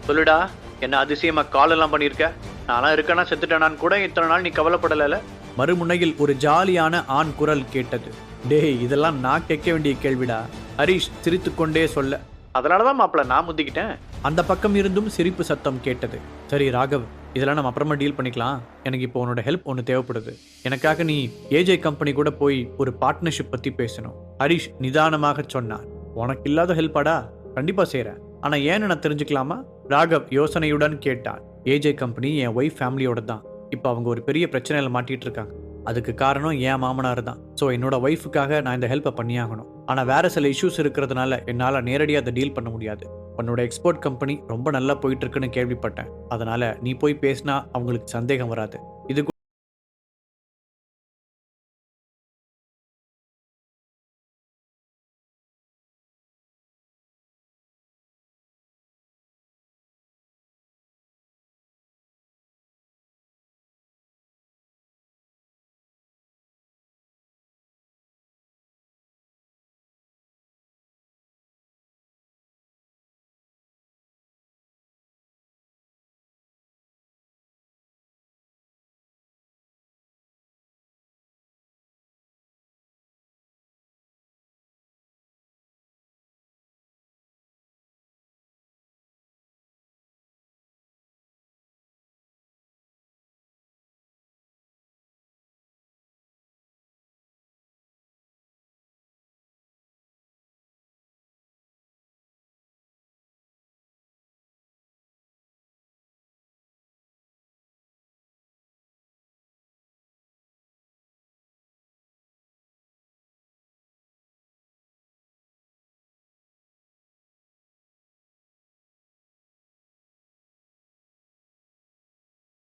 சொல்லுடா, என்ன அதிசயமா கால் எல்லாம் பண்ணியிருக்க? நான்லாம் இருக்கேனா செத்துட்டேனான்னு கூட இத்தனை நாள் நீ கவலைப்படல. மறுமுனையில் ஒரு ஜாலியான ஆண் குரல் கேட்டது. டேய், இதெல்லாம் நான் கேட்க வேண்டிய கேள்விடா. ஹரிஷ் சிரித்துக்கொண்டே சொல்ல, அதனாலதான் மாப்பிள்ள நான் முந்திக்கிட்டேன். அந்த பக்கம் இருந்தும் சிரிப்பு சத்தம் கேட்டது. சரி ராகவ், இதெல்லாம் நம்ம அப்புறமா டீல் பண்ணிக்கலாம். எனக்கு இப்போ உன்னோட ஹெல்ப் ஒன்று தேவைப்படுது. எனக்காக நீ ஏஜே கம்பெனி கூட போய் ஒரு பார்ட்னர்ஷிப் பத்தி பேசணும். ஹரிஷ் நிதானமாக சொன்னார். உனக்கு இல்லாத ஹெல்ப்பாடா? கண்டிப்பா செய்றேன். ஆனா ஏன்னு நான் தெரிஞ்சுக்கலாமா? ராகவ் யோசனையுடன் கேட்டான். ஏஜே கம்பெனி என் ஒய்ஃப் ஃபேமிலியோட தான். இப்போ அவங்க ஒரு பெரிய பிரச்சனையில மாட்டிட்டு இருக்காங்க. அதுக்கு காரணம் என் மாமனார் தான். ஸோ என்னோட ஒய்ஃபுக்காக நான் இந்த ஹெல்ப்பை பண்ணியாகணும். ஆனால் வேற சில இஷ்யூஸ் இருக்கிறதுனால என்னால் நேரடியாக அதை டீல் பண்ண முடியாது. உன்னோட எக்ஸ்போர்ட் கம்பெனி ரொம்ப நல்லா போயிட்டு இருக்குன்னு கேள்விப்பட்டேன். அதனால நீ போய் பேசினா அவங்களுக்கு சந்தேகம் வராது. இது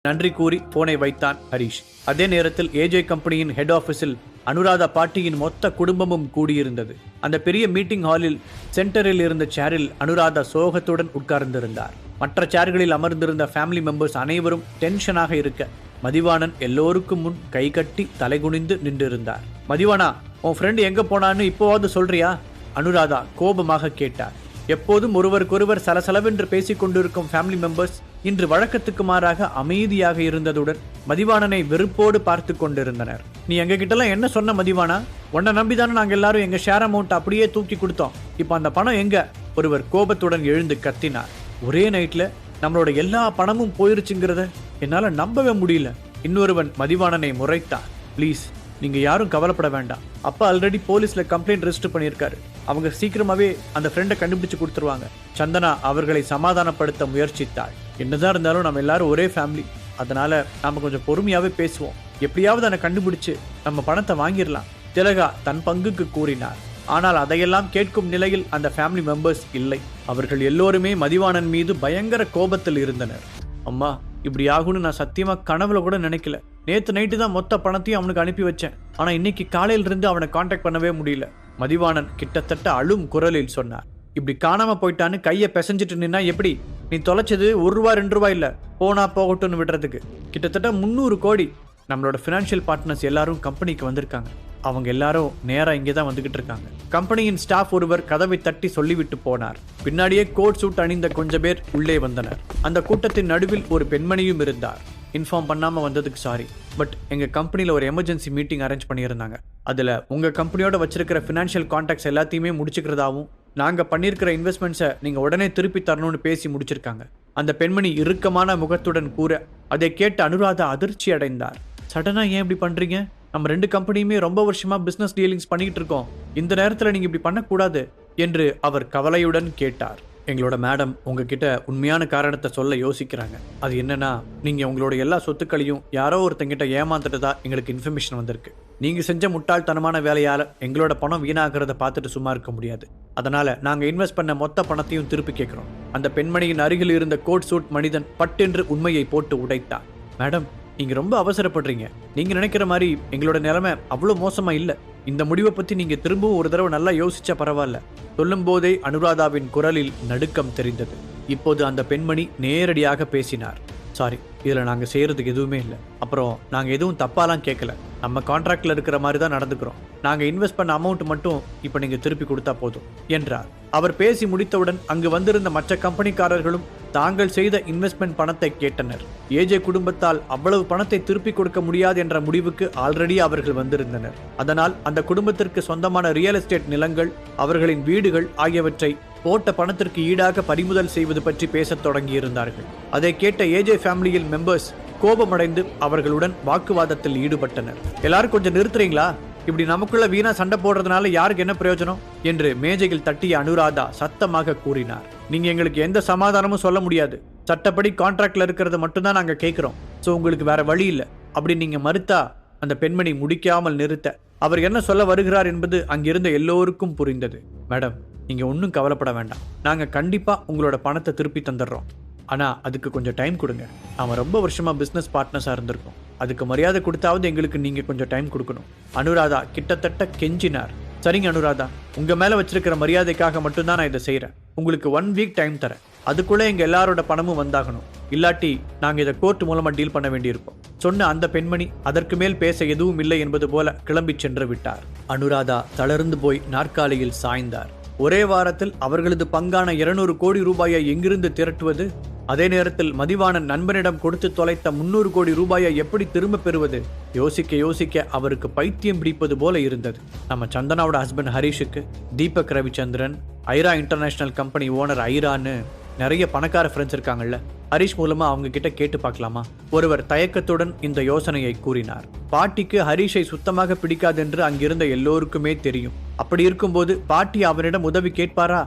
நன்றி கூறி போனை வைத்தான் ஹரிஷ். அதே நேரத்தில் ஏஜே கம்பெனியின் ஹெட் ஆபீஸில் அனுராதா பாட்டியின் மொத்த குடும்பமும் கூடியிருந்தது. அந்த பெரிய மீட்டிங் ஹாலில் சென்டரில் இருந்த சேரில் அனுராதா சோகத்துடன் உட்கார்ந்திருந்தார். மற்ற சேர்களில் அமர்ந்திருந்த ஃபேமிலி மெம்பர்ஸ் அனைவரும் டென்ஷனாக இருக்க, மதிவாணன் எல்லோருக்கும் முன் கை கட்டி தலைகுனிந்து நின்றிருந்தார். மதிவானா, உன் ஃப்ரெண்டு எங்க போனான்னு இப்போவாது சொல்றியா? அனுராதா கோபமாக கேட்டார். எப்போதும் ஒருவருக்கொருவர் சலசலவென்று பேசிக் கொண்டிருக்கும் ஃபேமிலி மெம்பர்ஸ் இன்று வழக்கத்துக்கு மாறாக அமைதியாக இருந்ததுடன் மதிவாணனை வெறுப்போடு பார்த்து கொண்டிருந்தனர். நீ எங்க கிட்டலாம் என்ன சொன்ன மதிவானா? உன்னை நம்பிதானே நாங்க எல்லாரும் எங்க ஷேர் அமௌண்ட் அப்படியே தூக்கி கொடுத்தோம். இப்ப அந்த பணம் எங்க? ஒருவர் கோபத்துடன் எழுந்து கத்தினார். ஒரே நைட்ல நம்மளோட எல்லா பணமும் போயிருச்சுங்கிறத என்னால நம்பவே முடியல. இன்னொருவன் மதிவாணனை முறைத்தான். ப்ளீஸ், நீங்க யாரும் கவலைப்பட வேண்டாம். அப்பா ஆல்ரெடி போலீஸ்ல கம்ப்ளைண்ட் ரெஜிஸ்டர் பண்ணியிருக்காரு. அவங்க சீக்கிரமாவே அந்த ஃப்ரெண்டை கண்டுபிடிச்சு கொடுத்துருவாங்க. சந்தனா அவர்களை சமாதானப்படுத்த முயற்சித்தாள். என்னதான் இருந்தாலும் நம்ம எல்லாரும் ஒரே ஃபேமிலி. அதனால நாம கொஞ்சம் பொறுமையாவே பேசுவோம். எப்படியாவது அதை கண்டுபிடிச்சு நம்ம பணத்தை வாங்கிடலாம். திலகா தன் பங்குக்கு கூறினார். ஆனால் அதையெல்லாம் கேட்கும் நிலையில் அந்த ஃபேமிலி மெம்பர்ஸ் இல்லை. அவர்கள் எல்லோருமே மதிவாணன் மீது பயங்கர கோபத்தில் இருந்தனர். அம்மா, இப்படி ஆகும்னு நான் சத்தியமா கனவுல கூட நினைக்கல. நேத்து நைட்டு தான் மொத்த பணத்தையும் அவனுக்கு அனுப்பி வச்சேன். ஆனா இன்னைக்கு காலையில இருந்து அவனை கான்டாக்ட் பண்ணவே முடியல. மதிவாணன் கிட்டத்தட்ட அழும் குரலில் சொன்னார். இப்படி காணாம போயிட்டான்னு கையை பிசைஞ்சிட்டு நின்னா எப்படி? நீ தொலைச்சது ₹1 ₹2 இல்ல, போனா போகட்டும்னு விடுறதுக்கு கிட்டத்தட்ட 300 கோடி. நம்மளோட பினான்சியல் பார்ட்னர்ஸ் எல்லாரும் கம்பெனிக்கு வந்திருக்காங்க. அவங்க எல்லாரும் நேரா இங்கே தான் வந்துகிட்டு இருக்காங்க. கம்பெனியின் ஸ்டாஃப் ஒருவர் கதவை தட்டி சொல்லிவிட்டு போனார். பின்னாடியே கோட் சூட் அணிந்த கொஞ்சம் பேர் உள்ளே வந்தனர். அந்த கூட்டத்தின் நடுவில் ஒரு பெண்மணியும் இருந்தார். இன்ஃபார்ம் பண்ணாம வந்ததுக்கு சாரி, பட் எங்க கம்பெனியில் ஒரு எமர்ஜென்சி மீட்டிங் அரேஞ்ச் பண்ணியிருந்தாங்க. அதுல உங்க கம்பெனியோட வச்சிருக்கிற பினான்சியல் கான்டாக்ட்ஸ் எல்லாத்தையுமே முடிச்சுக்கிறதாவும் நாங்க பண்ணியிருக்கிற இன்வெஸ்ட்மெண்ட்ஸை நீங்க உடனே திருப்பி தரணும்னு பேசி முடிச்சிருக்காங்க. அந்த பெண்மணி இறுக்கமான முகத்துடன் கூற, அதை கேட்டு அனுராதா அதிர்ச்சி அடைந்தார். சடனா ஏன் இப்படி பண்றீங்க? நம்ம 2 கம்பெனியுமே ரொம்ப வருஷமா பிசினஸ் டீலிங்ஸ் பண்ணிட்டு இருக்கோம். இந்த நேரத்தில் நீங்க இப்படி பண்ணக்கூடாது என்று அவர் கவலையுடன் கேட்டார். எங்களோட மேடம் உங்ககிட்ட உண்மையான காரணத்தை சொல்ல யோசிக்கிறாங்க. அது என்னன்னா, நீங்க உங்களோட எல்லா சொத்துக்களையும் யாரோ ஒருத்தங்கிட்ட ஏமாந்துட்டதா எங்களுக்கு இன்ஃபர்மேஷன் வந்திருக்கு. நீங்க செஞ்ச முட்டாள்தனமான வேலையால எங்களோட பணம் வீணாகிறத பார்த்துட்டு சும்மா இருக்க முடியாது. அதனால நாங்க இன்வெஸ்ட் பண்ண மொத்த பணத்தையும் திருப்பி கேட்கிறோம். அந்த பெண்மணியின் அருகில் இருந்த கோட் சூட் மனிதன் பட்டென்று உண்மையை போட்டு உடைத்தார். மேடம், நீங்க ரொம்ப அவசரப்படுறீங்க. நீங்க நினைக்கிற மாதிரி எங்களோட நிலைமை அவ்வளவு மோசமா இல்ல. இந்த முடிவை பத்தி நீங்க திரும்பவும் ஒரு தடவை நல்லா யோசிச்சா பரவாயில்ல. சொல்லும் போதே அனுராதாவின் குரலில் நடுக்கம் தெரிந்தது. இப்போது அந்த பெண்மணி நேரடியாக பேசினார். சாரி, இதில் நாங்கள் செய்கிறதுக்கு எதுவுமே இல்லை. அப்புறம் நாங்கள் எதுவும் தப்பாலாம் கேட்கல. நம்ம கான்ட்ராக்டில் இருக்கிற மாதிரி தான் நடந்துக்கிறோம். நாங்கள் இன்வெஸ்ட் பண்ண அமௌண்ட் மட்டும் இப்போ நீங்கள் திருப்பி கொடுத்தா போதும் என்றார். அவர் பேசி முடித்தவுடன் அங்கு வந்திருந்த மற்ற கம்பெனிக்காரர்களும் தாங்கள் செய்த இன்வெஸ்ட்மெண்ட் பணத்தை கேட்டனர். ஏஜே குடும்பத்தால் அவ்வளவு பணத்தை திருப்பி கொடுக்க முடியாது என்ற முடிவுக்கு ஆல்ரெடி அவர்கள் வந்திருந்தனர். அதனால் அந்த குடும்பத்திற்கு சொந்தமான ரியல் எஸ்டேட் நிலங்கள், அவர்களின் வீடுகள் ஆகியவற்றை போட்ட பணத்திற்கு ஈடாக பறிமுதல் செய்வது பற்றி பேசத் தொடங்கியிருந்தார்கள். அதை கேட்ட ஏஜே ஃபேமிலியில் மெம்பர்ஸ் கோபமடைந்து அவர்களுடன் வாக்குவாதத்தில் ஈடுபட்டனர். எல்லாரும் கொஞ்சம் நிறுத்துறீங்களா? இப்படி நமக்குள்ள வீணா சண்டை போடுறதுனால யாருக்கு என்ன பிரயோஜனம் என்று மேஜையில் தட்டிய அனுராதா சத்தமாக கூறினார். நீங்க எங்களுக்கு எந்த சமாதானமும் சொல்ல முடியாது. சட்டப்படி கான்ட்ராக்ட்ல இருக்கிறத மட்டும்தான் நாங்க கேட்கிறோம். சோ உங்களுக்கு வேற வழி இல்லை அப்படி நீங்க மறுத்தா அந்த பெண்மணி முடிக்காமல் நிறுத்த அவர் என்ன சொல்ல வருகிறார் என்பது அங்கிருந்த எல்லோருக்கும் புரிந்தது. மேடம், நீங்க ஒன்றும் கவலைப்பட வேண்டாம். நாங்க கண்டிப்பா உங்களோட பணத்தை திருப்பி தந்துடுறோம். ஆனா அதுக்கு கொஞ்சம் டைம் கொடுங்க. நாம ரொம்ப வருஷமா பிசினஸ் பார்ட்னர்ஸா இருந்திருக்கோம். அதுக்கு மரியாதை கொடுத்தாவது எங்களுக்கு நீங்க கொஞ்சம் டைம் கொடுக்கணும். அனுராதா கிட்டத்தட்ட கெஞ்சினார். சரிங்க அனுராதா, உங்க மேல வச்சிருக்கிற மரியாதைக்காக மட்டும்தான் நான் இதை செய்யறேன். உங்களுக்கு 1 வீக் டைம் தரேன். அதுக்குள்ள எங்க எல்லாரோட பணமும் வந்தாகணும். இல்லாட்டி நாங்க இதை கோர்ட் மூலமா டீல் பண்ண வேண்டியிருப்போம் சொன்ன அந்த பெண்மணி அதற்கு மேல் பேச எதுவும் இல்லை என்பது போல கிளம்பி சென்று விட்டார். அனுராதா தளர்ந்து போய் நாற்காலியில் சாய்ந்தார். ஒரே வாரத்தில் அவர்களது பங்கான 200 கோடி ரூபாயை எங்கிருந்து திரட்டுவது? அதே நேரத்தில் மதிவாணன் நண்பனிடம் கொடுத்து தொலைத்த 300 கோடி ரூபாயை எப்படி திரும்ப பெறுவது? யோசிக்க யோசிக்க அவருக்கு பைத்தியம் பிடிப்பது போல இருந்தது. நம்ம சந்தனாவோட ஹஸ்பண்ட் ஹரிஷுக்கு Deepak Ravichandran, Aira international company owner ஐரான்னு நிறைய பணக்கார ஃப்ரெண்ட்ஸ் இருக்காங்கல்ல, ஹரிஷ் மூலமா அவங்க கிட்ட கேட்டு பார்க்கலாமா? ஒருவர் தயக்கத்துடன் இந்த யோசனையை கூறினார். பாட்டிக்கு ஹரிஷை சுத்தமாக பிடிக்காது என்று அங்கிருந்த எல்லோருக்குமே தெரியும். அப்படி இருக்கும்போது பாட்டி அவரிடம் உதவி கேட்பாரா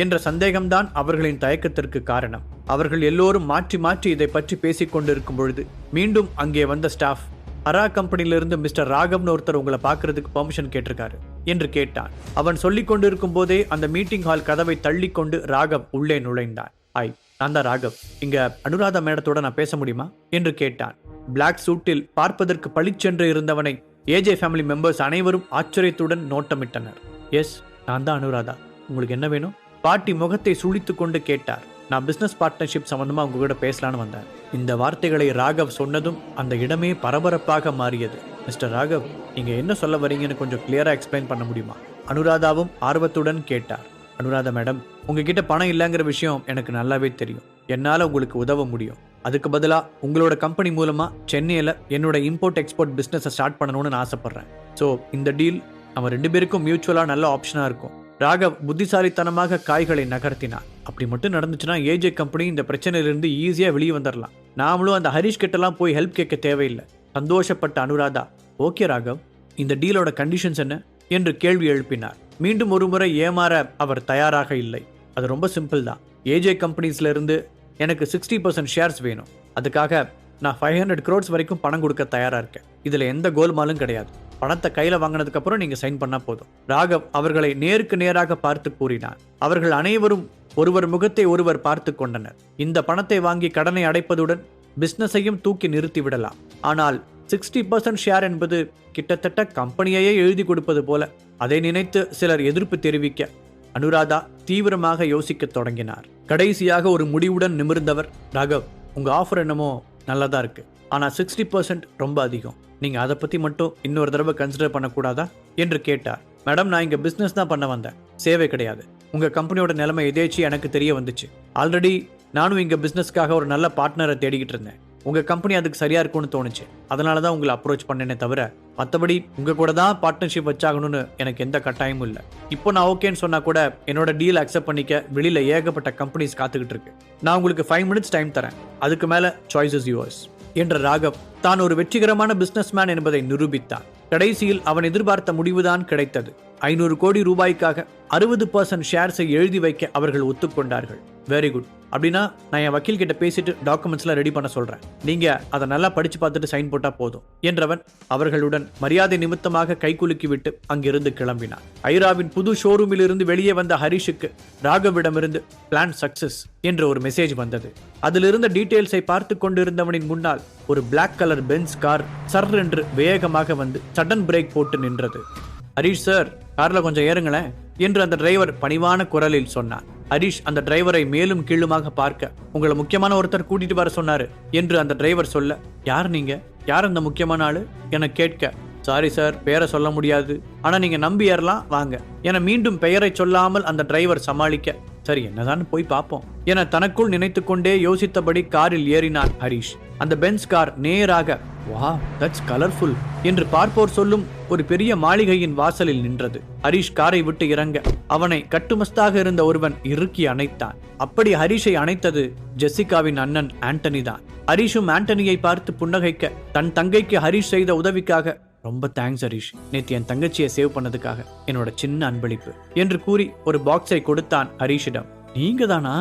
என்ற சந்தேகம்தான் அவர்களின் தயக்கத்திற்கு காரணம். அவர்கள் எல்லோரும் மாற்றி மாற்றி இதை பற்றி பேசிக் கொண்டிருக்கும் பொழுது மீண்டும் அங்கே வந்த ஸ்டாஃப், அரா கம்பெனியிலிருந்து மிஸ்டர் ராகவ்னு ஒருத்தர் உங்களை பார்க்கறதுக்கு பெர்மிஷன் கேட்டிருக்காரு என்று கேட்டான். அவன் சொல்லிக் கொண்டிருக்கும் போதே அந்த மீட்டிங் ஹால் கதவை தள்ளி கொண்டு ராகவ் உள்ளே நுழைந்தான். நான் தான் ராகவ். இங்க அனுராதா மேடத்தோட நான் பேச முடியுமா என்று கேட்டான். பிளாக் சூட்டில் பார்ப்பதற்கு பளிச்சென்று இருந்தவனை ஏஜே ஃபேமிலி மெம்பர்ஸ் அனைவரும் ஆச்சரியத்துடன் நோட்டமிட்டனர். எஸ், நான் தான் அனுராதா. உங்களுக்கு என்ன வேணும்? பாட்டி முகத்தை சுழித்துக் கொண்டு கேட்டார். நான் பிசினஸ் பார்ட்னர்ஷிப் சம்பந்தமா உங்க கூட பேசலான்னு வந்தேன். இந்த வார்த்தைகளை ராகவ் சொன்னதும் அந்த இடமே பரபரப்பாக மாறியது. மிஸ்டர் ராகவ், நீங்க என்ன சொல்ல வரீங்கன்னு கொஞ்சம் கிளியரா எக்ஸ்பிளைன் பண்ண முடியுமா? அனுராதாவும் ஆர்வத்துடன் கேட்டார். அனுராதா மேடம், உங்ககிட்ட பணம் இல்லைங்கிற விஷயம் எனக்கு நல்லாவே தெரியும். என்னால் உங்களுக்கு உதவ முடியும். அதுக்கு பதிலாக உங்களோட கம்பெனி மூலமாக சென்னையில் என்னோட இம்போர்ட் எக்ஸ்போர்ட் பிஸ்னஸை ஸ்டார்ட் பண்ணணும்னு நான் ஆசைப்பட்றேன். ஸோ இந்த டீல் நம்ம 2 பேருக்கும் மியூச்சுவலாக நல்ல ஆப்ஷனாக இருக்கும். ராகவ் புத்திசாலித்தனமாக காய்களை நகர்த்தினார். அப்படி மட்டும் நடந்துச்சுன்னா ஏஜே கம்பெனி இந்த பிரச்சனையிலிருந்து ஈஸியாக வெளியே வந்துடலாம். நாமளும் அந்த ஹரிஷ் கிட்டலாம் போய் ஹெல்ப் கேட்க தேவையில்லை. சந்தோஷப்பட்ட அனுராதா, ஓகே ராகவ், இந்த டீலோட கண்டிஷன்ஸ் என்ன என்று கேள்வி எழுப்பினார். மீண்டும் ஒரு முறை ஏமாற அவர் தயாராக இல்லை. அது ரொம்ப சிம்பிள் தான். ஏஜே கம்பெனிஸ்ல இருந்து எனக்கு 60% ஷேர்ஸ் வேணும். அதுக்காக நான் 500 crores வரைக்கும் பணம் கொடுக்க தயாரா இருக்கேன். இதுல எந்த கோல்மாலும் கிடையாது. பணத்தை கையில வாங்கினதுக்கு அப்புறம் நீங்க சைன் பண்ணா போதும். ராகவ் அவர்களை நேருக்கு நேராக பார்த்து கூறினார். அவர்கள் அனைவரும் ஒருவர் முகத்தை ஒருவர் பார்த்து கொண்டனர். இந்த பணத்தை வாங்கி கடனை அடைப்பதுடன் பிசினஸையும் தூக்கி நிறுத்தி விடலாம். ஆனால் 60% ஷேர் என்பது கிட்டத்தட்ட கம்பெனியையே எழுதி கொடுப்பது போல. அதை நினைத்து சிலர் எதிர்ப்பு தெரிவிக்க அனுராதா தீவிரமாக யோசிக்க தொடங்கினார். கடைசியாக ஒரு முடிவுடன் நிமிர்ந்தவர், ராகவ், உங்க ஆஃபர் என்னமோ நல்லதா இருக்கு. ஆனா 60% ரொம்ப அதிகம். நீங்க அதை பத்தி மட்டும் இன்னொரு தடவை கன்சிடர் பண்ணக்கூடாதா என்று கேட்டார். மேடம், நான் இங்க பிசினஸ் தான் பண்ண வந்தேன், சேவை கிடையாது. உங்க கம்பெனியோட நிலைமை எதேச்சி எனக்கு தெரிய வந்துச்சு. ஆல்ரெடி நானும் இங்க பிசினஸ்க்காக ஒரு நல்ல பார்ட்னரை தேடிக்கிட்டு இருந்தேன். உங்க கம்பெனி அதுக்கு சரியா இருக்கும்னு தோணுச்சு. அதனாலதான் உங்களை அப்ரோச் பண்ணேனே தவிர மற்றபடி உங்க கூட தான் பார்ட்னர்ஷிப் வச்சாகணும்னு எனக்கு எந்த கட்டாயமும் இல்லை. இப்போ நான் ஓகேன்னு சொன்னா கூட என்னோட டீல் அக்செப்ட் பண்ணிக்க வெளியில ஏகப்பட்ட கம்பெனிஸ் காத்துக்கிட்டு இருக்கு. நான் உங்களுக்கு 5 minutes டைம் தரேன். அதுக்கு மேல சாய்ஸ் இஸ் யுவர்ஸ் என்ற ராகவ் தான் ஒரு வெற்றிகரமான பிசினஸ் மேன் என்பதை நிரூபித்தார். கடைசியில் அவன் எதிர்பார்த்த முடிவுதான் கிடைத்தது. 500 கோடி ரூபாய்க்காக 60% ஷேர்ஸை எழுதி வைக்க அவர்கள் ஒத்துக்கொண்டார்கள். Very good. அப்படின்னா நான் என் வக்கீல் கிட்ட பேசிட்டு டாக்குமெண்ட்ஸ்லாம் ரெடி பண்ண சொல்றேன். நீங்க அதை நல்லா படிச்சு பார்த்துட்டு சைன் போட்டா போதும் என்றவன் அவர்களுடன் மரியாதை நிமித்தமாக கைகுலுக்கி விட்டு அங்கிருந்து கிளம்பினார். ஐராவின் புது ஷோரூமில் இருந்து வெளியே வந்த ஹரிஷுக்கு ராகவிடமிருந்து பிளான் சக்சஸ் என்ற ஒரு மெசேஜ் வந்தது. அதிலிருந்த டீடைல்ஸை பார்த்து கொண்டிருந்தவனின் முன்னால் ஒரு பிளாக் கலர் பென்ஸ் கார் சர் என்று வேகமாக வந்து சடன் பிரேக் போட்டு நின்றது. ஹரிஷ் சார், கார்ல கொஞ்சம் ஏறுங்களேன் என்று அந்த டிரைவர் பணிவான குரலில் சொன்னார். ஹரிஷ் அந்த டிரைவரை மேலும் கீழுமாக பார்க்க, உங்களை முக்கியமான ஒருத்தர் கூட்டிட்டு வர சொன்னாரு என்று அந்த டிரைவர் சொல்ல, யார் நீங்க, யார் அந்த முக்கியமான ஆளு என கேட்க, சாரி சார், பெயரை சொல்ல முடியாது, ஆனா நீங்க நம்பி ஏறலாம் வாங்க என மீண்டும் பெயரை சொல்லாமல் அந்த டிரைவர் சமாளிக்க, சரி என்னதான் போய் பார்ப்போம் என தனக்குள் நினைத்து கொண்டே யோசித்தபடி காரில் ஏறினான் ஹரிஷ். அந்த பென்ஸ் கார் நேராக வாவ் தட்ஸ் கலர்ஃபுல் என்று பார்ப்போர் சொல்லும் ஒரு பெரிய மாளிகையின் வாசலில் நின்றது. ஹரிஷ் காரை விட்டு இறங்க அவனை கட்டுமஸ்தாக இருந்த ஒருவன் இறுக்கி அணைத்தான். அப்படி ஹரிஷை அணைத்தது ஜெசிகாவின் அண்ணன் ஆண்டனி தான். ஹரிஷும் ஆண்டனியை பார்த்து புன்னகைக்க, தன் தங்கைக்கு ஹரிஷ் செய்த உதவிக்காக ரொம்ப தேங்க்ஸ் ஹரிஷ், நேற்று என் தங்கச்சியை சேவ் பண்ணதுக்காக என்னோட சின்ன அன்பளிப்பு என்று கூறி ஒரு பாக்ஸை கொடுத்தான் ஹரிஷிடம். நீங்க தானா,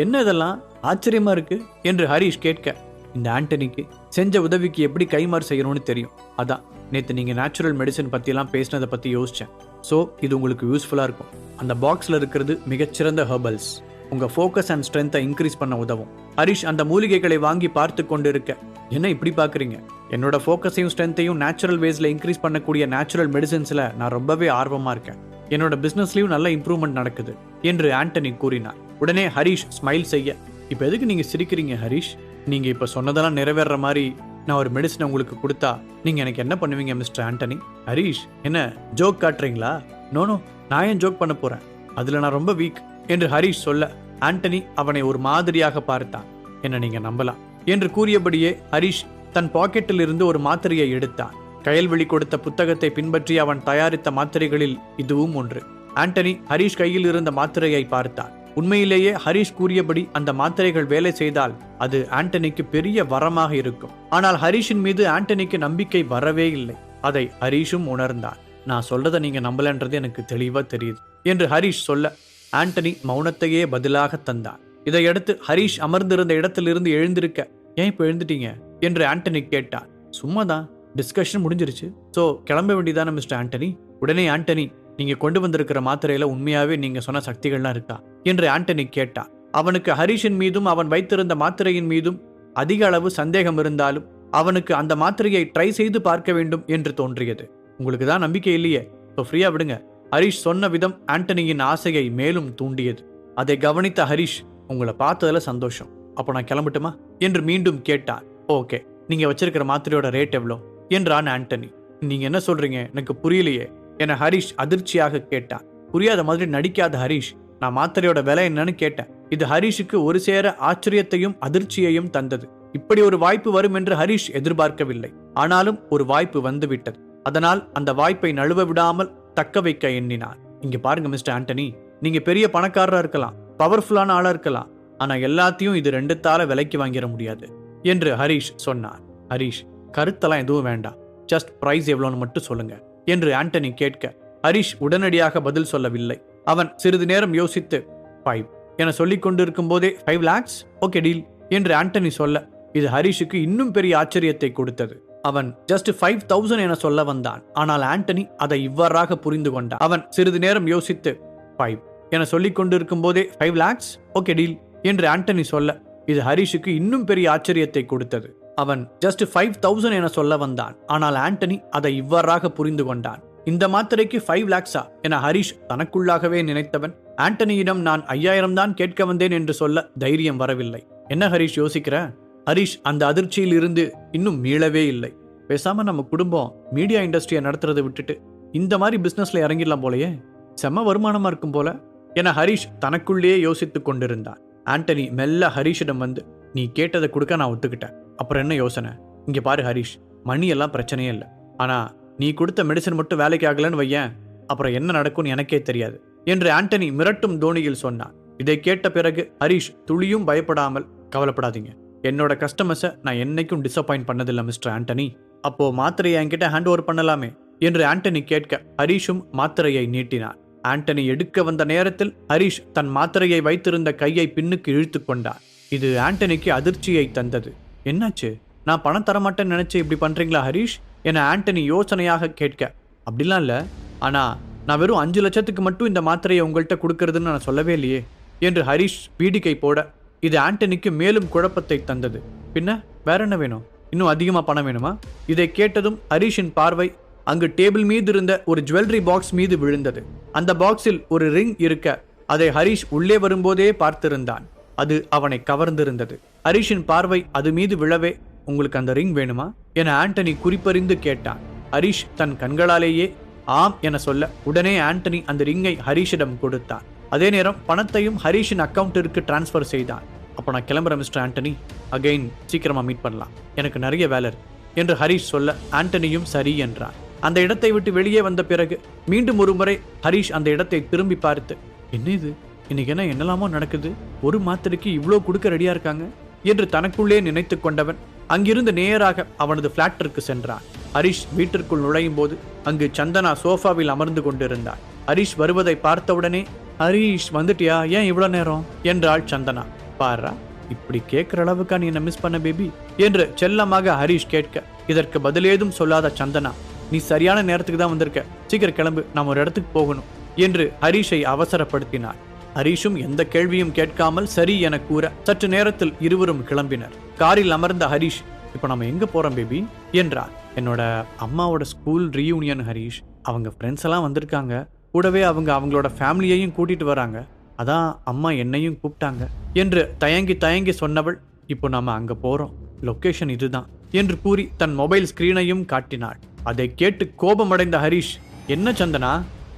என்ன இதெல்லாம் ஆச்சரியமா இருக்கு என்று ஹரிஷ் கேட்க, இந்த ஆண்டனிக்கு செஞ்ச உதவிக்கு எப்படி கைமாறு செய்யணும்னு தெரியும், அதான் நேற்று நீங்க நேச்சுரல் மெடிசன் பத்தி எல்லாம் பேசினதை பத்தி யோசிச்சேன். ஸோ இது உங்களுக்கு யூஸ்ஃபுல்லா இருக்கும். அந்த பாக்ஸ்ல இருக்கிறது மிகச்சிறந்த ஹெர்பல்ஸ், உங்க ஃபோக்கஸ் அண்ட் ஸ்ட்ரென்த்தை இன்க்ரீஸ் பண்ண உதவும். ஹரிஷ் அந்த மூலிகைகளை வாங்கி பார்த்து கொண்டிருக்க, என்ன இப்படி பாக்குறீங்க, என்னோட ஃபோக்கஸையும் ஸ்ட்ரென்த்தையும் நேச்சுரல் வேஸ்ல இன்க்ரீஸ் பண்ணக்கூடிய நேச்சுரல் மெடிசன்ஸ்ல நான் ரொம்பவே ஆர்வமா இருக்கேன். என்னோட பிசினஸ்லயும் நல்ல இம்ப்ரூவ்மெண்ட் நடக்குது என்று ஆண்டனி கூறினார். உடனே ஹரிஷ் ஸ்மைல் செய்ய, இப்ப எதுக்கு நீங்க சிரிக்கிறீங்க ஹரிஷ், நீங்க இப்ப சொன்னதெல்லாம் நிறைவேற மாதிரி நான் ஒரு மெடிசன் உங்களுக்கு கொடுத்தா நீங்க எனக்கு என்ன பண்ணுவீங்க மிஸ்டர் ஆண்டனி? ஹரிஷ், என்ன ஜோக் காட்டுறீங்களா? நோனோ, நான் ஏன் ஜோக் பண்ண போறேன், அதுல நான் ரொம்ப வீக் என்று ஹரிஷ் சொல்ல, ஆண்டனி அவனை ஒரு மாதிரியாக பார்த்தான். என்ன நீங்க நம்பலாம் என்று கூறியபடியே ஹரிஷ் தன் பாக்கெட்டில் இருந்து ஒரு மாத்திரையை எடுத்தான். கயல்வெளி கொடுத்த புத்தகத்தை பின்பற்றி அவன் தயாரித்த மாத்திரைகளில் இதுவும் ஒன்று. ஆண்டனி ஹரிஷ் கையில் இருந்த மாத்திரையை பார்த்தான். உண்மையிலேயே ஹரிஷ் கூறியபடி அந்த மாத்திரைகள் வேலை செய்தால் அது ஆண்டனிக்கு பெரிய வரமாக இருக்கும். ஆனால் ஹரிஷின் மீது ஆண்டனிக்கு நம்பிக்கை வரவே இல்லை. அதை ஹரிஷும் உணர்ந்தான். நான் சொல்றதை நீங்க நம்பலன்றது எனக்கு தெளிவா தெரியுது என்று ஹரிஷ் சொல்ல, ஆண்டனி மௌனத்தையே பதிலாக தந்தான். இதையடுத்து ஹரிஷ் அமர்ந்திருந்த இடத்திலிருந்து எழுந்திருக்க, ஏன் இப்ப எழுந்துட்டீங்க என்று ஆண்டனி கேட்டான். சும்மாதான், டிஸ்கஷன் முடிஞ்சிருச்சு, சோ கிளம்ப வேண்டியதான மிஸ்டர் ஆண்டனி. உடனே ஆண்டனி, நீங்க கொண்டு வந்திருக்கிற மாத்திரையில உண்மையாவே நீங்க சொன்ன சக்திகள்லாம் இருக்கா என்று ஆண்டனி கேட்டான். அவனுக்கு ஹரிஷின் மீதும் அவன் வைத்திருந்த மாத்திரையின் மீதும் அதிக அளவு சந்தேகம் இருந்தாலும் அவனுக்கு அந்த மாத்திரையை ட்ரை செய்து பார்க்க வேண்டும் என்று தோன்றியது. உங்களுக்கு தான் நம்பிக்கை இல்லையே, ஸோ ஃப்ரீயா விடுங்க. ஹரிஷ் சொன்ன விதம் ஆண்டனியின் ஆசையை மேலும் தூண்டியது. அதை கவனித்த ஹரிஷ், உங்களை பார்த்ததுல சந்தோஷம், அப்போ நான் கிளம்பட்டுமா என்று மீண்டும் கேட்டான். ஓகே, நீங்க வச்சிருக்கிற மாத்திரையோட ரேட் எவ்வளோ என்றான் ஆண்டனி. நீங்க என்ன சொல்றீங்க, எனக்கு புரியலையே என ஹரிஷ் அதிர்ச்சியாக கேட்டான். புரியாத மாதிரி நடிக்காத ஹரிஷ், நான் மாத்திரையோட விலை என்னன்னு கேட்டேன். இது ஹரிஷுக்கு ஒரு சேர ஆச்சரியத்தையும் அதிர்ச்சியையும் தந்தது. இப்படி ஒரு வாய்ப்பு வரும் என்று ஹரிஷ் எதிர்பார்க்கவில்லை. ஆனாலும் ஒரு வாய்ப்பு வந்துவிட்டது. அதனால் அந்த வாய்ப்பை நழுவ விடாமல் தக்க வைக்க எண்ணினார். இங்க பாருங்க மிஸ்டர் ஆண்டனி, நீங்க பெரிய பணக்காரரா இருக்கலாம், பவர்ஃபுல்லான ஆளா இருக்கலாம், ஆனா எல்லாத்தையும் இது ரெண்டுத்தால விலைக்கு வாங்கிட முடியாது என்று ஹரிஷ் சொன்னார். ஹரிஷ், கருத்தெல்லாம் எதுவும் வேண்டாம், ஜஸ்ட் பிரைஸ் எவ்வளோன்னு மட்டும் சொல்லுங்க என்று ஆண்டனி கேட்க, ஹரிஷ் உடனடியாக பதில் சொல்லவில்லை. அவன் சிறிது நேரம் யோசித்து 5 என சொல்லிக் கொண்டிருக்கும் போதே 5 lakhs ஓகே டீல் என்று ஆண்டனி சொல்ல, இது ஹரிஷுக்கு இன்னும் பெரிய ஆச்சரியத்தை கொடுத்தது. அவன் ஜஸ்ட் 5,000 என சொல்ல வந்தான். ஆனால் ஆண்டனி அதை இவ்வாறாக புரிந்து கொண்டான். அவன் சிறிது நேரம் யோசித்து 5 என சொல்லிக் கொண்டிருக்கும் போதே 5 lakhs ஓகே டீல் என்று ஆண்டனி சொல்ல, இது ஹரிஷுக்கு இன்னும் பெரிய ஆச்சரியத்தை கொடுத்தது. அவன் ஜஸ்ட் 5,000 என சொல்ல வந்தான். ஆனால் ஆண்டனி அதை இவ்வாறாக புரிந்து கொண்டான். இந்த மாத்திரைக்கு 5 lakhs என ஹரிஷ் தனக்குள்ளாகவே நினைத்தவன் ஆண்டனியிடம் நான் 5,000 தான் கேட்க வந்தேன் என்று சொல்ல தைரியம் வரவில்லை. என்ன ஹரிஷ் யோசிக்கிற? ஹரிஷ் அந்த அதிர்ச்சியில் இருந்து இன்னும் மீளவே இல்லை. பேசாம நம்ம குடும்பம் மீடியா இண்டஸ்ட்ரியை நடத்துறதை விட்டுட்டு இந்த மாதிரி பிசினஸ்ல இறங்கிடலாம் போலயே, செம்ம வருமானமா இருக்கும் போல என ஹரிஷ் தனக்குள்ளேயே யோசித்துக் கொண்டிருந்தான். ஆண்டனி மெல்ல ஹரிஷிடம் வந்து, நீ கேட்டதை கொடுக்க நான் ஒத்துக்கிட்டேன், அப்புறம் என்ன யோசனை? இங்க பாரு ஹரிஷ், மணி எல்லாம் பிரச்சனையே இல்லை, ஆனா நீ கொடுத்த மெடிசன் மட்டும் வேலைக்கு ஆகலன்னு வையேன், அப்புறம் என்ன நடக்கும்னு எனக்கே தெரியாது என்று ஆண்டனி மிரட்டும் தோணியில் சொன்னான். இதை கேட்ட பிறகு ஹரிஷ் துளியும் பயப்படாமல், கவலைப்படாதீங்க, என்னோட கஸ்டமர்ஸை நான் என்னைக்கும் டிசப்பாயிண்ட் பண்ணதில்லை மிஸ்டர் ஆண்டனி, அப்போ மாத்திரையை என்கிட்ட ஹேண்ட் ஓவர் பண்ணலாமே என்று ஆண்டனி கேட்க ஹரிஷும் மாத்திரையை நீட்டினான். ஆண்டனி எடுக்க வந்த நேரத்தில் ஹரிஷ் தன் மாத்திரையை வைத்திருந்த கையை பின்னுக்கு இழுத்து கொண்டார். இது ஆண்டனிக்கு அதிர்ச்சியை தந்தது. என்னாச்சு, நான் பணம் தரமாட்டேன்னு நினைச்சு இப்படி பண்றீங்களா ஹரிஷ் என ஆண்டனி யோசனையாக கேட்க, அப்படிலாம் இல்லை, ஆனா நான் வெறும் 5 லட்சத்துக்கு மட்டும் இந்த மாத்திரையை உங்கள்கிட்ட கொடுக்கறதுன்னு நான் சொல்லவே இல்லையே என்று ஹரிஷ் பீடிக்கை போட, இது ஆண்டனிக்கு மேலும் குழப்பத்தை தந்தது. பின்ன வேற என்ன வேணும், இன்னும் அதிகமா பணம் வேணுமா? இதை கேட்டதும் ஹரிஷின் பார்வை அங்கு டேபிள் மீது இருந்த ஒரு ஜுவல்லரி பாக்ஸ் மீது விழுந்தது. அந்த பாக்ஸில் ஒரு ரிங் இருக்க அதை ஹரிஷ் உள்ளே வரும்போதே பார்த்திருந்தான். அது அவனை கவர்ந்திருந்தது. ஹரிஷின் பார்வை அது மீது விழவே, உங்களுக்கு அந்த ரிங் வேணுமா என ஆண்டனி குறிப்பறிந்து கேட்டான். ஹரிஷ் தன் கண்களாலேயே ஆம் என சொல்ல உடனே ஆண்டனி அந்த ரிங்கை ஹரிஷிடம் கொடுத்தான். அதே நேரம் பணத்தையும் ஹரிஷின் அக்கவுண்டிற்கு டிரான்ஸ்ஃபர் செய்தான். அப்போ நான் கிளம்புறேன் மிஸ்டர் ஆண்டனி, அகைன் சீக்கிரமா மீட் பண்ணலாம், எனக்கு நிறைய வேலை என்று ஹரிஷ் சொல்ல ஆண்டனியும் சரி என்றான். அந்த இடத்தை விட்டு வெளியே வந்த பிறகு மீண்டும் ஒரு முறை ஹரிஷ் அந்த இடத்தை திரும்பி பார்த்து, என்ன இது, இன்னைக்கு என்னெல்லாமோ நடக்குது, ஒரு மாத்திரைக்கு இவ்வளோ கொடுக்க ரெடியா இருக்காங்க என்று தனக்குள்ளே நினைத்து கொண்டவன் அங்கிருந்து நேராக அவனது பிளாட்டிற்கு சென்றான். ஹரிஷ் வீட்டிற்குள் நுழையும் போது அங்கு சந்தனா சோஃபாவில் அமர்ந்து கொண்டிருந்தாள். ஹரிஷ் வருவதை பார்த்தவுடனே, ஹரிஷ் வந்துட்டியா, ஏன் இவ்வளவு நேரம் என்றாள் சந்தனா. பாரா, இப்படி கேட்கிற அளவுக்கா நீ என்ன மிஸ் பண்ண பேபி என்று செல்லமாக ஹரிஷ் கேட்க, இதற்கு பதிலேதும் சொல்லாத சந்தனா, நீ சரியான நேரத்துக்கு தான் வந்திருக்க, சீக்கிரம் கிளம்பு, நாம் ஒரு இடத்துக்கு போகணும் என்று ஹரிஷை அவசரப்படுத்தினார். ஹரிஷும் எந்த கேள்வியும் கேட்காமல் சரி என கூற சற்று நேரத்தில் இருவரும் கிளம்பினர். காரில் அமர்ந்த ஹரிஷ், இப்போ நம்ம எங்க போறோம் பேபி என்றார். என்னோட அம்மாவோட ஸ்கூல் ரீயூனியன் ஹரிஷ், அவங்க ஃப்ரெண்ட்ஸ் எல்லாம் வந்திருக்காங்க, கூடவே அவங்களோட ஃபேமிலியையும் கூட்டிட்டு வராங்க, அதான் அம்மா என்னையும் கூப்பிட்டாங்க என்று தயங்கி சொன்னவள், இப்போ நாம அங்க போறோம், லொகேஷன் இதுதான் என்று கூறி தன் மொபைல் ஸ்கிரீனையும் காட்டினாள். அதை கேட்டு கோபமடைந்த ஹரிஷ், என்ன சந்தனா,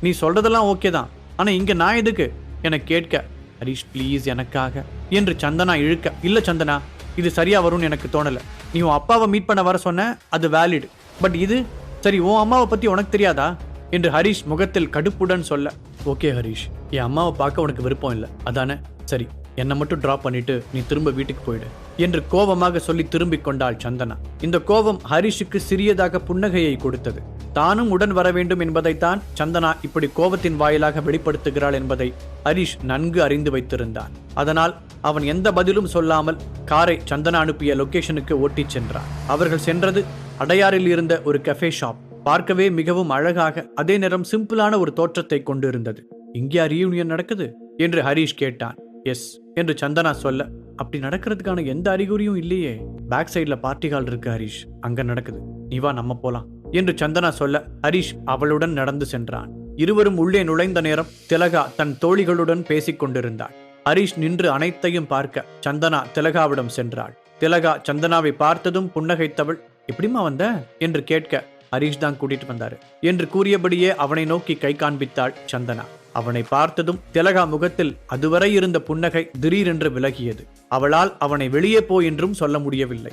நீ சொல்றதெல்லாம் ஓகே தான், ஆனா இங்க நான் எதுக்கு என கேட்க, ஹரிஷ் ப்ளீஸ் எனக்காக என்று சந்தனா இழுக்க, இல்ல சந்தனா, இது சரியா வரும்னு எனக்கு தோணல, நீ உன் அப்பாவை மீட் பண்ண வர சொன்ன, அது வேலிட், பட் இது சரி, உன் அம்மாவை பத்தி உனக்கு தெரியாதா என்று ஹரிஷ் முகத்தில் கடுப்புடன் சொல்ல, ஓகே ஹரிஷ், என் அம்மாவை பார்க்க உனக்கு விருப்பம் இல்லை அதானே, சரி என்னை மட்டும் டிராப் பண்ணிட்டு நீ திரும்ப வீட்டுக்கு போயிடு என்று கோபமாக சொல்லி திரும்பிக் கொண்டாள் சந்தனா. இந்த கோபம் ஹரிஷுக்கு சிறியதாக புன்னகையை கொடுத்தது. தானும் உடன் வர வேண்டும் என்பதைத்தான் சந்தனா இப்படி கோபத்தின் வாயிலாக வெளிப்படுத்துகிறாள் என்பதை ஹரிஷ் நன்கு அறிந்து வைத்திருந்தான். அதனால் அவன் எந்த பதிலும் சொல்லாமல் காரை சந்தனா அனுப்பிய லொகேஷனுக்கு ஓட்டிச் சென்றான். அவர்கள் சென்றது அடையாறில் இருந்த ஒரு கஃபே ஷாப். பார்க்கவே மிகவும் அழகாக, அதே நேரம் சிம்பிளான ஒரு தோற்றத்தை கொண்டிருந்தது. இங்கேயா ரீயூனியன் நடக்குது என்று ஹரிஷ் கேட்டான். எஸ் என்று சந்தனா சொல்ல, அப்படி நடக்கிறதுக்கான எந்த அறிகுறியும் இல்லையே, பேக் சைட்ல பார்ட்டி ஹால் இருக்கு ஹரிஷ், அங்க நடக்குது, நீ வா நம்ம போலாம் என்று சந்தனா சொல்ல ஹரிஷ் அவளுடன் நடந்து சென்றான். இருவரும் உள்ளே நுழைந்த நேரம் திலகா தன் தோழிகளுடன் பேசிக் கொண்டிருந்தாள். ஹரிஷ் நின்று அனைத்தையும் பார்க்க சந்தனா திலகாவிடம் சென்றாள். திலகா சந்தனாவை பார்த்ததும் புன்னகைத்தவள், எப்படிமா வந்த என்று கேட்க, ஹரிஷ் தான் கூட்டிட்டு வந்தாரு என்று கூறியபடியே அவனை நோக்கி கை காண்பித்தாள் சந்தனா. அவனை பார்த்ததும் திலகா முகத்தில் அதுவரை இருந்த புன்னகை திடீரென்று விலகியது. அவளால் அவனை வெளியே போ என்றும் சொல்ல முடியவில்லை.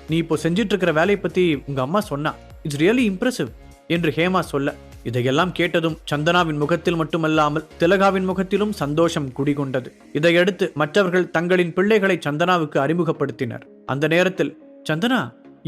நீ இப்போ செஞ்சிட்டு இருக்கிற வேலையை பத்தி உங்க அம்மா சொன்னா, இட்ஸ் ரியலி இம்ப்ரெசிவ் என்று ஹேமா சொல்ல, இதையெல்லாம் கேட்டதும் சந்தனாவின் முகத்தில் மட்டுமல்லாமல் திலகாவின் முகத்திலும் சந்தோஷம் குடிகொண்டது. இதையடுத்து மற்றவர்கள் தங்களின் பிள்ளைகளை சந்தனாவுக்கு அறிமுகப்படுத்தினர். அந்த நேரத்தில், சந்தனா,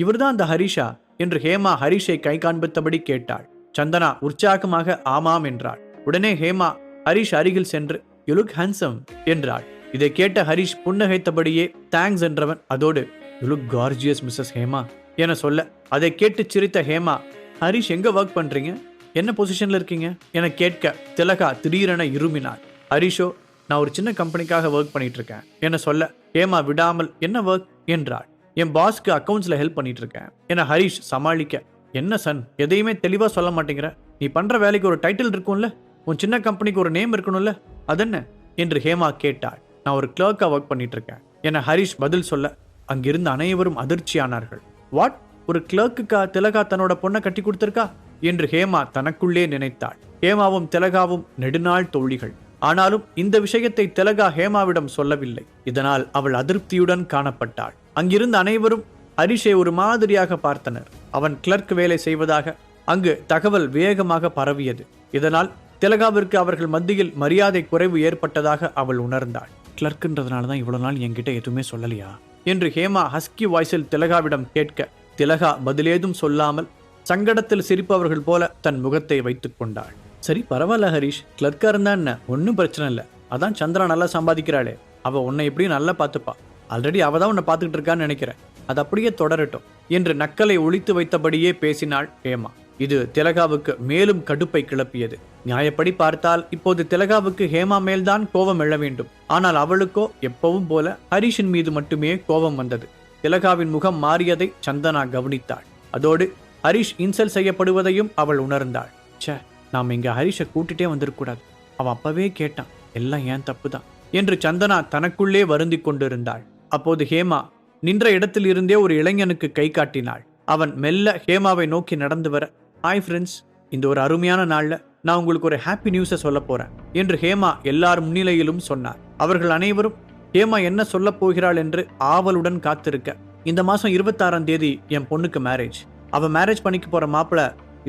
இவர்தான் அந்த ஹரிஷா என்று ஹேமா ஹரிஷை கை காண்பித்தபடி கேட்டாள். சந்தனா உற்சாகமாக ஆமாம் என்றாள். உடனே ஹேமா ஹரிஷ் அருகில் சென்று, யூ லுக் ஹேண்ட்சம் என்றாள். இதை கேட்ட ஹரிஷ் புன்னகைத்தபடியே தேங்க்ஸ் என்றவன், அதோடு you look gorgeous Mrs Hema என சொல்ல, அதை கேட்டு சிரித்த ஹேமா, ஹரிஷ் எங்க ஒர்க் பண்றீங்க, என்ன பொசிஷன்ல இருக்கீங்க என கேட்க திலகா திடீரென இருமினாள். ஹரிஷோ, நான் ஒரு சின்ன கம்பெனிக்காக ஒர்க் பண்ணிட்டு இருக்கேன் என சொல்ல, ஹேமா விடாமல் என்ன ஒர்க் என்றாள். என் பாஸ்க்கு அக்கௌண்ட்ஸ்ல ஹெல்ப் பண்ணிட்டு இருக்கேன் என ஹரிஷ் சமாளிக்க, என்ன சன், எதையுமே தெளிவா சொல்ல மாட்டேங்கிற, நீ பண்ற வேலைக்கு ஒரு டைட்டில் இருக்கும்ல, உன் சின்ன கம்பெனிக்கு ஒரு நேம் இருக்கணும்ல, அதென்ன என்று ஹேமா கேட்டாள். நான் ஒரு கிளர்க்கா ஒர்க் பண்ணிட்டு இருக்கேன் என ஹரிஷ் பதில் சொல்ல, அங்கிருந்த அனைவரும் அதிர்ச்சியானார்கள். வாட், ஒரு கிளர்க்குக்கா திலகா தன்னோட பொண்ணை கட்டி கொடுத்திருக்கா என்று ஹேமா தனக்குள்ளே நினைத்தாள். ஹேமாவும் திலகாவும் நெடுநாள் தோழிகள். ஆனாலும் இந்த விஷயத்தை திலகா ஹேமாவிடம் சொல்லவில்லை. இதனால் அவள் அதிருப்தியுடன் காணப்பட்டாள். அங்கிருந்த அனைவரும் ஹரிஷை ஒரு மாதிரியாக பார்த்தனர். அவன் கிளர்க் வேலை செய்வதாக அங்கு தகவல் வேகமாக பரவியது. இதனால் திலகாவிற்கு அவர்கள் மத்தியில் மரியாதை குறைவு ஏற்பட்டதாக அவள் உணர்ந்தாள். கிளர்க்குன்றதுனால தான் இவ்வளவு நாள் என்கிட்ட எதுவுமே சொல்லலையா என்று ஹேமா ஹஸ்கி வாய்ஸில் திலகாவிடம் கேட்க, திலகா பதிலேதும் சொல்லாமல் சங்கடத்தில் சிரிப்பவர்கள் போல தன் முகத்தை வைத்துக் கொண்டாள். சரி பரவாயில்ல ஹரிஷ், கிளர்க்கா இருந்தா என்ன, ஒன்னும் பிரச்சனை இல்லை, அதான் சந்திரா நல்லா சம்பாதிக்கிறாளே, அவ உன்னை எப்படியும் நல்லா பார்த்துப்பா, ஆல்ரெடி அவ தான் உன்னை பார்த்துக்கிட்டு இருக்கான்னு நினைக்கிறேன், அது அப்படியே தொடரட்டும் என்று நக்கலை ஒழித்து வைத்தபடியே பேசினாள் ஹேமா. இது திலகாவுக்கு மேலும் கடுப்பை கிளப்பியது. நியாயப்படி பார்த்தால் இப்போது திலகாவுக்கு ஹேமா மேல்தான் கோபம் எழ வேண்டும். ஆனால் அவளுக்கோ எப்பவும் போல ஹரிஷின் மீது மட்டுமே கோபம் வந்தது. திலகாவின் முகம் மாறியதை சந்தனா கவனித்தாள். அதோடு ஹரிஷ் இன்சல்ட் செய்யப்படுவதையும் அவள் உணர்ந்தாள். ச்சே, நாம் இங்க ஹரிஷை கூட்டிட்டே வந்திருக்கூடாது, அவன் அப்பவே கேட்டான், எல்லாம் ஏன் தப்பு தான் என்று சந்தனா தனக்குள்ளே வருந்தி கொண்டிருந்தாள். அப்போது ஹேமா நின்ற இடத்தில் இருந்தே ஒரு இளைஞனுக்கு கை காட்டினாள். அவன் மெல்ல ஹேமாவை நோக்கி நடந்து வர, ஹாய் ஃப்ரெண்ட்ஸ், இந்த ஒரு அருமையான நாள்ல நான் உங்களுக்கு ஒரு ஹாப்பி நியூஸை சொல்ல போறேன் என்று ஹேமா எல்லார் முன்னிலையிலும் சொன்னார். அவர்கள் அனைவரும் ஹேமா என்ன சொல்ல போகிறாள் என்று ஆவலுடன் காத்திருக்க, இந்த மாசம் 26ஆம் தேதி என் பொண்ணுக்கு மேரேஜ். அவ மேரேஜ் பண்ணிக்க போற மாப்பிள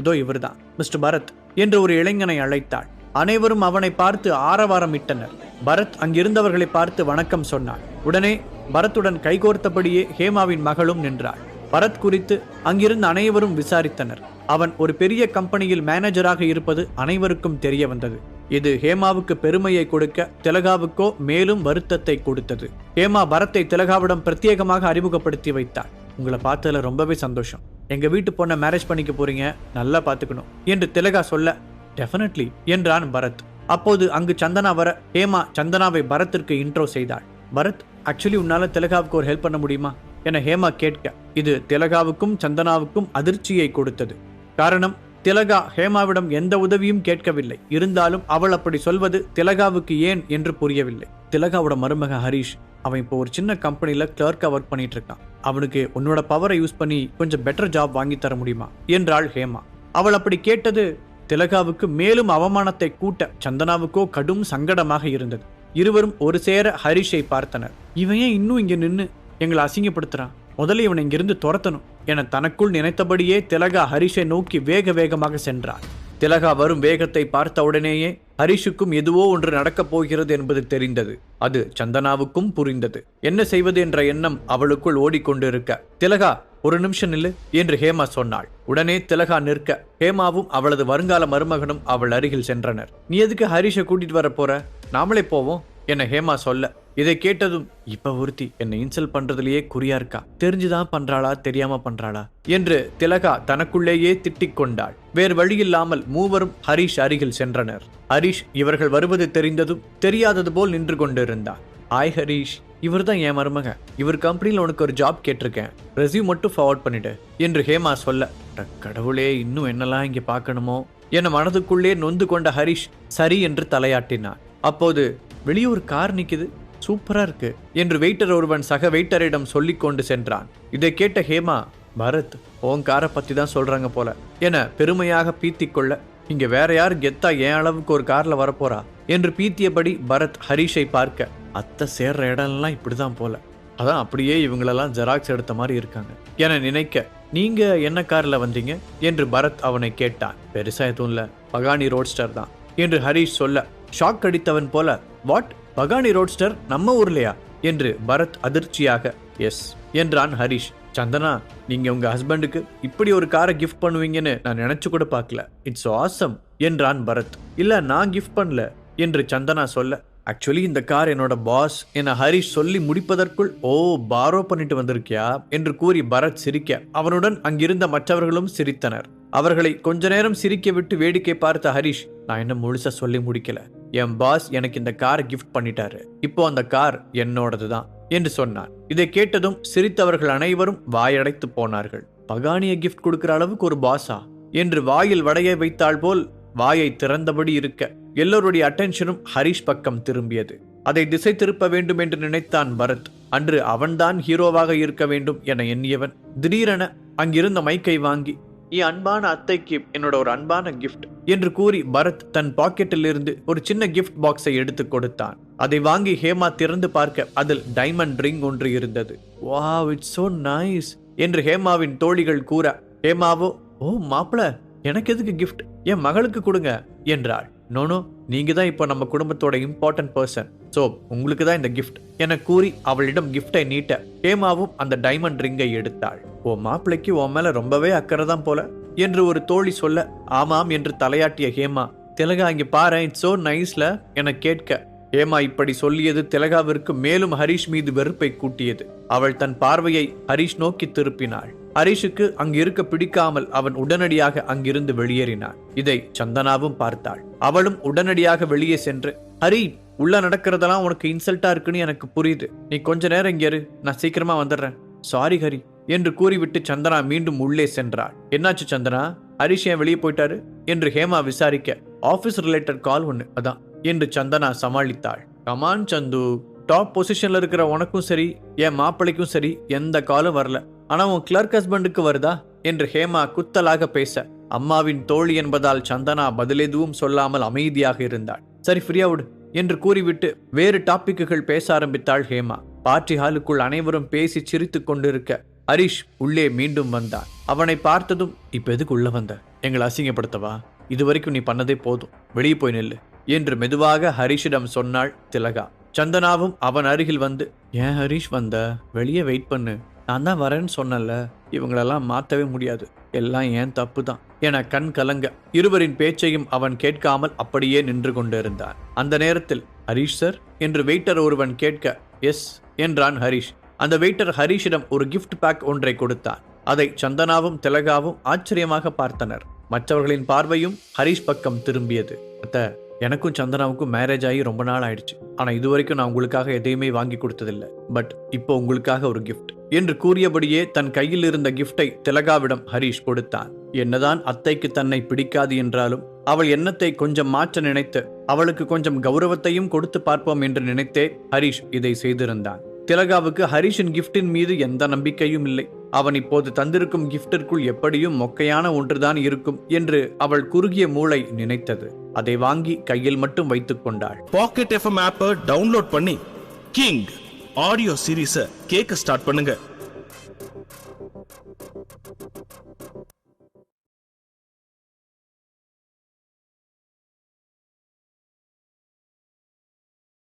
இதோ இவர்தான், மிஸ்டர் பரத் என்று ஒரு இளைஞனை அழைத்தாள். அனைவரும் அவனை பார்த்து ஆரவாரமிட்டனர். பரத் அங்கிருந்தவர்களை பார்த்து வணக்கம் சொன்னாள். உடனே பரத்துடன் கைகோர்த்தபடியே ஹேமாவின் மகளும் நின்றாள். பரத் குறித்து அங்கிருந்த அனைவரும் விசாரித்தனர். அவன் ஒரு பெரிய கம்பெனியில் மேனேஜராக இருப்பது அனைவருக்கும் தெரிய வந்தது. இது ஹேமாவுக்கு பெருமையை கொடுக்க திலகாவுக்கோ மேலும் வருத்தத்தை கொடுத்தது. ஹேமா பரத்தை திலகாவிடம் பிரத்யேகமாக அறிமுகப்படுத்தி வைத்தாள். உங்களை பார்த்ததுல ரொம்பவே சந்தோஷம். எங்க வீட்டு பொண்ணை மேரேஜ் பண்ணிக்க போறீங்க, நல்லா பாத்துக்கணும் என்று திலகா சொல்ல, டெஃபினெட்லி என்றான் பரத். அப்போது அங்கு சந்தனா வர ஹேமா சந்தனாவை பரத்திற்கு இன்ட்ரோ செய்தாள். பரத், ஆக்சுவலி உன்னால திலகாவுக்கு ஒரு ஹெல்ப் பண்ண முடியுமா என ஹேமா கேட்க, இது திலகாவுக்கும் சந்தனாவுக்கும் அதிர்ச்சியை கொடுத்தது. காரணம், திலகா ஹேமாவிடம் எந்த உதவியும் கேட்கவில்லை. இருந்தாலும் அவள் அப்படி சொல்வது திலகாவுக்கு ஏன் என்று புரியவில்லை. திலகாவோட மருமக ஹரிஷ், அவன் இப்போ ஒரு சின்ன கம்பெனில கிளர்க்கா ஒர்க் பண்ணிட்டு இருக்கான். அவனுக்கு உன்னோட பவரை யூஸ் பண்ணி கொஞ்சம் பெட்டர் ஜாப் வாங்கி தர முடியுமா என்றாள் ஹேமா. அவள் அப்படி கேட்டது திலகாவுக்கு மேலும் அவமானத்தை கூட்ட சந்தனாவுக்கோ கடும் சங்கடமாக இருந்தது. இருவரும் ஒரு சேர ஹரிஷை பார்த்தனர். இவன் ஏன் இன்னும் இங்க நின்று எங்களை அசிங்கப்படுத்துறான், முதல்ல இவனை இங்கிருந்து துரத்தணும் என தனக்குள் நினைத்தபடியே திலகா ஹரிஷை நோக்கி வேக வேகமாக சென்றார். திலகா வரும் வேகத்தை பார்த்த உடனேயே ஹரிஷுக்கும் எதுவோ ஒன்று நடக்கப் போகிறது என்பது தெரிந்தது. அது சந்தனாவுக்கும் புரிந்தது. என்ன செய்வது என்ற எண்ணம் அவளுக்குள் ஓடிக்கொண்டிருக்க, திலகா ஒரு நிமிஷம் நில்லு என்று ஹேமா சொன்னாள். உடனே திலகா நிற்க ஹேமாவும் அவளது வருங்கால மருமகனும் அவள் அருகில் சென்றனர். நீ எதுக்கு ஹரிஷை கூட்டிட்டு வர போற, நாமளே போவோம் என ஹேமா சொல்ல, இதை கேட்டதும் இப்ப ஒருத்தி என்னை இன்சல்ட் பண்றதுலயே குறியா இருக்கா, தெரிஞ்சுதான் பண்றாளா தெரியாம பண்றாளா என்று திலகா தனக்குள்ளேயே திட்டிக் கொண்டாள். வேறு வழியில்லாமல் மூவரும் ஹரிஷ் அருகில் சென்றனர். ஹரிஷ் இவர்கள் வருவது தெரிந்ததும் தெரியாதது போல் நின்று கொண்டிருந்தார். ஆய் ஹரிஷ், இவர் தான் என் மருமக, இவர் கம்பெனியில் உனக்கு ஒரு ஜாப் கேட்டிருக்கேன், ரெஸ்யூம் மட்டும் ஃபார்வர்ட் பண்ணிடு என்று ஹேமா சொல்ல, கடவுளே இன்னும் என்னெல்லாம் இங்கே பார்க்கணுமோ என மனதுக்குள்ளே நொந்து கொண்ட ஹரிஷ் சரி என்று தலையாட்டினார். அப்போது வெளியே ஒரு கார் நிக்குது, சூப்பரா இருக்கு என்று வெயிட்டர் ஒருவன் சக வெயிட்டரிடம் சொல்லிக் கொண்டு சென்றான். இதை கேட்ட ஹேமா, பரத் உன் காரை பத்தி தான் சொல்றாங்க போல என பெருமையாக பீத்திக் கொள்ள, இங்க வேற யார் கெத்தா என் அளவுக்கு ஒரு கார்ல வரப்போறா என்று பீத்தியபடி பரத் ஹரிஷை பார்க்க, அத்தை சேர்ற இடம்லாம் இப்படிதான் போல, அதான் அப்படியே இவங்களெல்லாம் ஜெராக்ஸ் எடுத்த மாதிரி இருக்காங்க என நினைக்க, நீங்க என்ன கார்ல வந்தீங்க என்று பரத் அவனை கேட்டான். பெருசா எதுவும் இல்ல, பகானி ரோட்ஸ்டர் தான் என்று ஹரிஷ் சொல்ல, ஷாக் அடித்தவன் போல, வாட், பகானி ரோட்ஸ்டர் நம்ம ஊர்லையா என்று பரத் அதிர்ச்சியாக எஸ் என்றான் ஹரிஷ். சந்தனா, நீங்க உங்க ஹஸ்பண்டுக்கு இப்படி ஒரு காரை கிஃப்ட் பண்ணுவீங்கன்னு நான் நினைச்சு கூட பார்க்கல, இட்ஸ் ஆசம் என்றான் பரத். இல்ல நான் கிஃப்ட் பண்ணல என்று சந்தனா சொல்ல, ஆக்சுவலி இந்த கார் என்னோட பாஸ் என ஹரிஷ் சொல்லி முடிப்பதற்குள், ஓ பாரோ பண்ணிட்டு வந்திருக்கியா என்று கூறி பரத் சிரிக்க, அவனுடன் அங்கிருந்த மற்றவர்களும் சிரித்தனர். அவர்களை கொஞ்ச நேரம் சிரிக்க விட்டு வேடிக்கை பார்த்த ஹரிஷ், நான் என்ன முழுசா சொல்லி முடிக்கல, என் பாஸ் எனக்கு இந்த காரை கிஃப்ட் பண்ணிட்டாரு, இப்போ அந்த கார் என்னோடதுதான் என்று சொன்னார். இதை கேட்டதும் சிரித்தவர்கள் அனைவரும் வாயடைத்து போனார்கள். பகானிய கிஃப்ட் கொடுக்கிற அளவுக்கு ஒரு பாஸா என்று வாயில் வடையை வைத்தாள் போல் வாயை திறந்தபடி இருக்க, எல்லோருடைய அட்டென்ஷனும் ஹரிஷ் பக்கம் திரும்பியது. அதை திசை திருப்ப வேண்டும் என்று நினைத்தான் பரத். அன்று அவன்தான் ஹீரோவாக இருக்க வேண்டும் என எண்ணியவன் திடீரென அங்கிருந்த மைக்கை வாங்கி, என் அன்பான அத்தைக்கு என்னோட ஒரு அன்பான கிஃப்ட் என்று கூறி பரத் தன் பாக்கெட்டில் இருந்து ஒரு சின்ன கிஃப்ட் பாக்ஸை எடுத்து கொடுத்தான். அதை வாங்கி ஹேமா திறந்து பார்க்க அதில் டைமண்ட் ரிங் ஒன்று இருந்தது. வாவ், இட்ஸ் சோ நைஸ் என்று ஹேமாவின் தோழிகள் கூற, ஹேமாவோ, ஓ மாப்பிள, எனக்கு எதுக்கு கிஃப்ட், என் மகளுக்கு கொடுங்க என்றாள். நோனோ, நீங்க தான் இப்போ நம்ம குடும்பத்தோட இம்பார்ட்டன்ட் பர்சன், சோ உங்களுக்கு தான் இந்த கிஃப்ட் என கூறி அவளிடம் கிஃப்டை நீட்ட, ஹேமாவும் அந்த டைமண்ட் ரிங்கை எடுத்தாள். ஓ மாப்பிளைக்கு உன் மேல ரொம்பவே அக்கறை தான் போல என்று ஒரு தோழி சொல்ல, ஆமாம் என்று தலையாட்டிய ஹேமா, திலகா இங்க பாரு, இட்ஸ் சோ நைஸ்ல என கேட்க, ஹேமா இப்படி சொல்லியது திலகாவிற்கு மேலும் ஹரிஷ் மீது வெறுப்பை கூட்டியது. அவள் தன் பார்வையை ஹரிஷ் நோக்கி திருப்பினாள். ஹரிஷுக்கு அங்கு இருக்க பிடிக்காமல் அவன் உடனடியாக அங்கிருந்து வெளியேறினான். இதை சந்தனாவும் பார்த்தாள். அவளும் உடனடியாக வெளியே சென்று, ஹரி, உள்ள நடக்கிறதெல்லாம் உனக்கு இன்சல்ட்டா இருக்குன்னு எனக்கு புரியுது, நீ கொஞ்ச நேரம் இங்க இரு, நான் சீக்கிரமா வந்துடுறேன், சாரி ஹரி என்று கூறிவிட்டு சந்தனா மீண்டும் உள்ளே சென்றாள். என்னாச்சு சந்தனா, ஹரிஷ் ஏன் வெளியே போயிட்டாரு என்று ஹேமா விசாரிக்க, ஆபீஸ் ரிலேட்டட் கால் ஒண்ணு, அதான் என்று சந்தனா சமாளித்தாள். கமான் சந்து, டாப் பொசிஷன்ல இருக்கிற உனக்கும் சரி என் மாப்பிளைக்கும் சரி எந்த காலும் வரல, ஆனா உன் கிளர்க் ஹஸ்பண்டுக்கு வருதா என்று ஹேமா குத்தலாக பேச அம்மாவின் தோழி என்பதால் சந்தனா பதில் எதுவும் சொல்லாமல் அமைதியாக இருந்தாள். சரி ஃப்ரீயா விடு என்று கூறிவிட்டு வேறு டாபிக்குகள் பேச ஆரம்பித்தாள் ஹேமா. பார்ட்டி ஹாலுக்குள் அனைவரும் பேசி சிரித்து கொண்டிருக்க ஹரிஷ் உள்ளே மீண்டும் வந்தான். அவனை பார்த்ததும், இப்ப எதுக்கு உள்ள வந்த? எங்களை அசிங்கப்படுத்தவா? இதுவரைக்கும் நீ பண்ணதே போதும், வெளியே போய் நில்லு என்று மெதுவாக ஹரிஷிடம் சொன்னாள் திலகா. சந்தனாவும் அவன் அருகில் வந்து, ஏன் ஹரிஷ் வந்த? வெளியே வெயிட் பண்ணு, நான் தான் வரேன்னு சொன்னல, இவங்களெல்லாம் மாற்றவே முடியாது, எல்லாம் ஏன் தப்பு தான் என கண் கலங்க இருவரின் பேச்சையும் அவன் கேட்காமல் அப்படியே நின்று கொண்டிருந்தான். அந்த நேரத்தில் ஹரிஷ் சார் என்று வெயிட்டர் ஒருவன் கேட்க, எஸ் என்றான் ஹரிஷ். அந்த வெயிட்டர் ஹரிஷிடம் ஒரு கிஃப்ட் பேக் ஒன்றை கொடுத்தான். அதை சந்தனாவும் திலகாவும் ஆச்சரியமாக பார்த்தனர். மற்றவர்களின் பார்வையும் ஹரிஷ் பக்கம் திரும்பியது. அத்த, எனக்கும் சந்தனாவுக்கும் மேரேஜ் ஆகி ரொம்ப நாள் ஆயிடுச்சு, ஆனா இதுவரைக்கும் நான் உங்களுக்காக எதையுமே வாங்கி கொடுத்ததில்லை, பட் இப்போ உங்களுக்காக ஒரு கிஃப்ட் என்று கூறியபடியே தன் கையில் இருந்த கிஃப்டை திலகாவிடம் ஹரிஷ் கொடுத்தான். என்னதான் அத்தைக்கு தன்னை பிடிக்காது என்றாலும் அவள் எண்ணத்தை கொஞ்சம் மாற்ற நினைத்து அவளுக்கு கொஞ்சம் கௌரவத்தையும் கொடுத்து பார்ப்போம் என்று நினைத்தே ஹரிஷ் இதை செய்திருந்தான். திலகாவுக்கு ஹரிஷின் கிஃப்டின் மீது எந்த நம்பிக்கையும் இல்லை. அவன் இப்போது தந்திருக்கும் கிஃப்டிற்குள் எப்படியும் மொக்கையான ஒன்றுதான் இருக்கும் என்று அவள் குறுகிய மூளை நினைத்தது. அதை வாங்கி கையில் மட்டும் வைத்துக் கொண்டாள். பாக்கெட் எஃப்எம் ஆப்பை டவுன்லோட் பண்ணி கிங் ஆடியோ சீரீஸை கேட்க ஸ்டார்ட் பண்ணுங்க.